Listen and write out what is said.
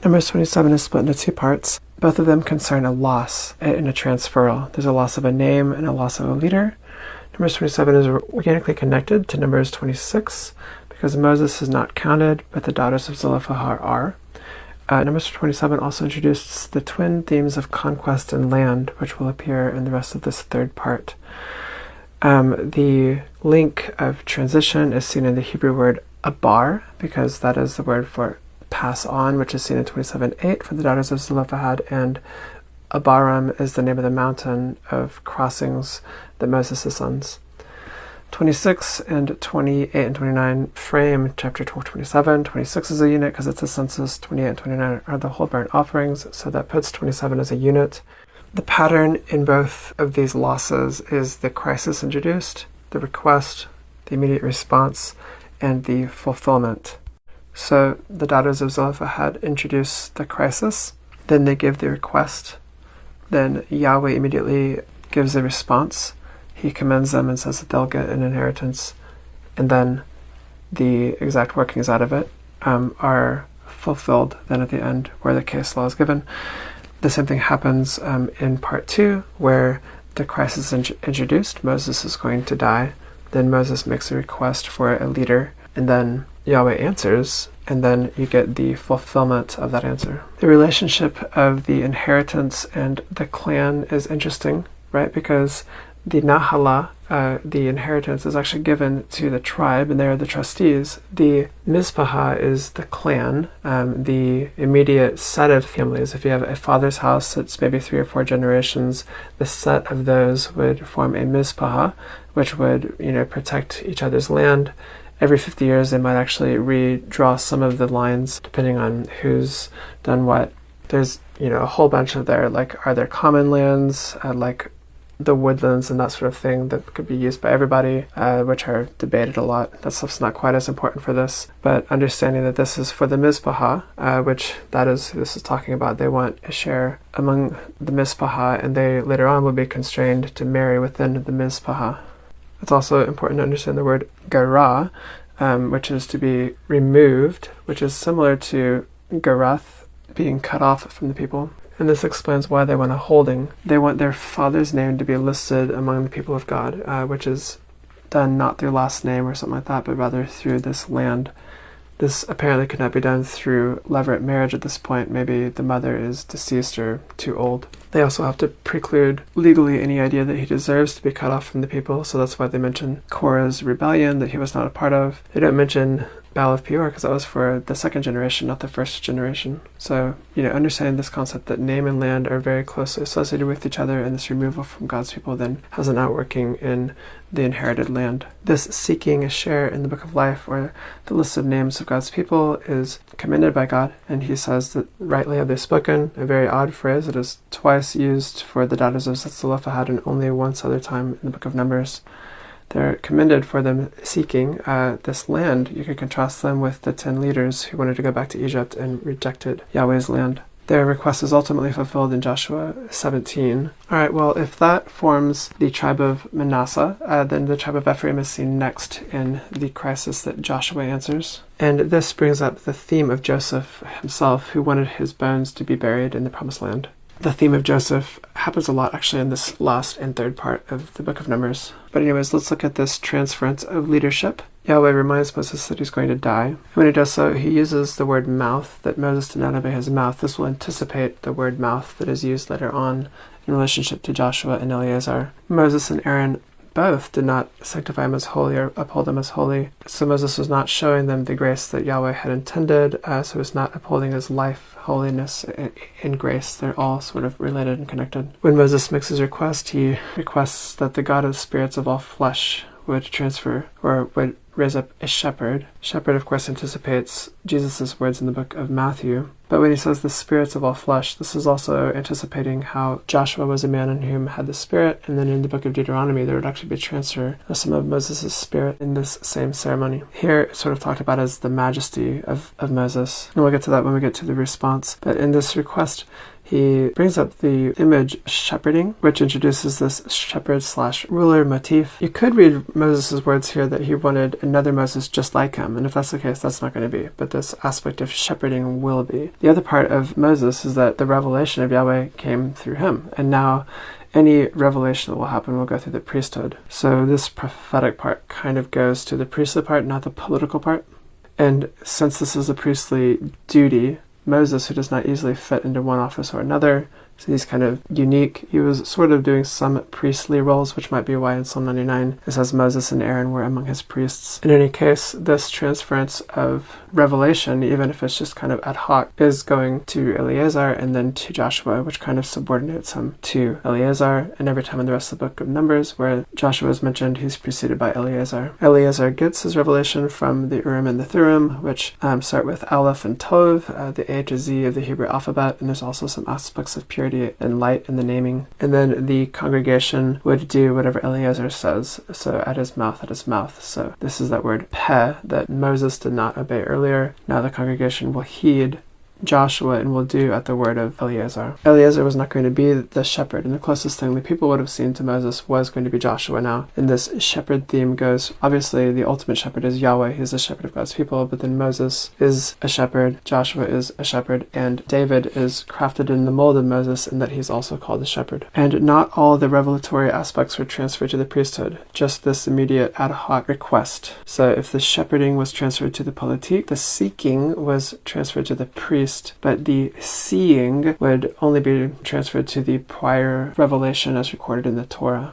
Numbers 27 is split into two parts. Both of them concern a loss and a transferal. There's a loss of a name and a loss of a leader. Numbers 27 is organically connected to Numbers 26 because Moses is not counted, but the daughters of Zelophehad are. Numbers 27 also introduces the twin themes of conquest and land, which will appear in the rest of this third part. The link of transition is seen in the Hebrew word abar, because that is the word for pass on, which is seen in 27:8 for the daughters of Zelophehad, and Abarim is the name of the mountain of crossings that Moses ascends. 26 and 28 and 29 frame chapter 27. 26 is a unit because it's a census. 28 and 29 are the whole burnt offerings, so that puts 27 as a unit. The pattern in both of these losses is the crisis introduced, the request, the immediate response, and the fulfillment. So the daughters of Zelophehad introduce the crisis, then they give the request, then Yahweh immediately gives a response. He commends them and says that they'll get an inheritance, and then the exact workings out of it are fulfilled then at the end where the case law is given. The same thing happens in part 2 where the crisis is introduced. Moses is going to die. Then Moses makes a request for a leader, and then Yahweh answers, and then you get the fulfillment of that answer. The relationship of the inheritance and the clan is interesting, right? Because the Nahala, the inheritance, is actually given to the tribe, and they are the trustees. The Mizpahah is the clan, the immediate set of families. If you have a father's house that's maybe 3 or 4 generations, the set of those would form a Mizpahah, which would, protect each other's land. Every 50 years, they might actually redraw some of the lines depending on who's done what. There's, a whole bunch of are there common lands, like the woodlands and that sort of thing that could be used by everybody, which are debated a lot. That stuff's not quite as important for this, but understanding that this is for the Mizpahah, which this is talking about. They want a share among the Mizpahah, and they later on will be constrained to marry within the Mizpahah. It's also important to understand the word gara, which is to be removed, which is similar to garath, being cut off from the people. And this explains why they want a holding. They want their father's name to be listed among the people of God, which is done not through last name or something like that, but rather through this land. This apparently could not be done through levirate marriage at this point. Maybe the mother is deceased or too old. They also have to preclude legally any idea that he deserves to be cut off from the people, so that's why they mention Korah's rebellion that he was not a part of. They don't mention Baal of Peor because that was for the second generation, not the first generation. So, understanding this concept that name and land are very closely associated with each other, and this removal from God's people then has an outworking in the inherited land. This seeking a share in the book of life, or the list of names of God's people, is commended by God, and he says that rightly have they spoken, a very odd phrase. It is twice used for the daughters of Zelophehad and only once other time in the book of Numbers. They're commended for them seeking this land. You could contrast them with the 10 leaders who wanted to go back to Egypt and rejected Yahweh's land. Their request is ultimately fulfilled in Joshua 17. All right, well, if that forms the tribe of Manasseh, then the tribe of Ephraim is seen next in the crisis that Joshua answers. And this brings up the theme of Joseph himself, who wanted his bones to be buried in the Promised Land. The theme of Joseph happens a lot actually in this last and third part of the book of Numbers. But anyways, let's look at this transference of leadership. Yahweh reminds Moses that he's going to die. And when he does so, he uses the word mouth, that Moses did not obey his mouth. This will anticipate the word mouth that is used later on in relationship to Joshua and Eleazar. Moses and Aaron both did not sanctify him as holy or uphold him as holy. So Moses was not showing them the grace that Yahweh had intended, so he was not upholding his life, holiness, and grace. They're all sort of related and connected. When Moses makes his request, he requests that the God of the spirits of all flesh would transfer, or would raise up a shepherd. Shepherd, of course, anticipates Jesus' words in the book of Matthew. But when he says the spirits of all flesh, this is also anticipating how Joshua was a man in whom had the Spirit, and then in the book of Deuteronomy there would actually be a transfer of some of Moses' spirit in this same ceremony. Here it's sort of talked about as the majesty of Moses, and we'll get to that when we get to the response. But in this request, he brings up the image shepherding, which introduces this shepherd/ruler motif. You could read Moses' words here that he wanted another Moses just like him, and if that's the case, that's not going to be, but this aspect of shepherding will be. The other part of Moses is that the revelation of Yahweh came through him, and now any revelation that will happen will go through the priesthood. So this prophetic part kind of goes to the priestly part, not the political part. And since this is a priestly duty, Moses, who does not easily fit into one office or another, so he's kind of unique. He was sort of doing some priestly roles, which might be why in Psalm 99 it says Moses and Aaron were among his priests. In any case, this transference of revelation, even if it's just kind of ad hoc, is going to Eleazar and then to Joshua, which kind of subordinates him to Eleazar. And every time in the rest of the book of Numbers where Joshua is mentioned, he's preceded by Eleazar. Eleazar gets his revelation from the Urim and the Thummim, which start with Aleph and Tov, the A to Z of the Hebrew alphabet, and there's also some aspects of purity and light in the naming. And then the congregation would do whatever Eleazar says, so at his mouth. So this is that word peh that Moses did not obey earlier. Now the congregation will heed Joshua and will do at the word of Eleazar. Eleazar was not going to be the shepherd, and the closest thing the people would have seen to Moses was going to be Joshua now. And this shepherd theme goes, obviously the ultimate shepherd is Yahweh, he's the shepherd of God's people, but then Moses is a shepherd, Joshua is a shepherd, and David is crafted in the mold of Moses in that he's also called a shepherd. And not all the revelatory aspects were transferred to the priesthood, just this immediate ad hoc request. So if the shepherding was transferred to the politique, the seeking was transferred to the priest, but the seeing would only be transferred to the prior revelation as recorded in the Torah.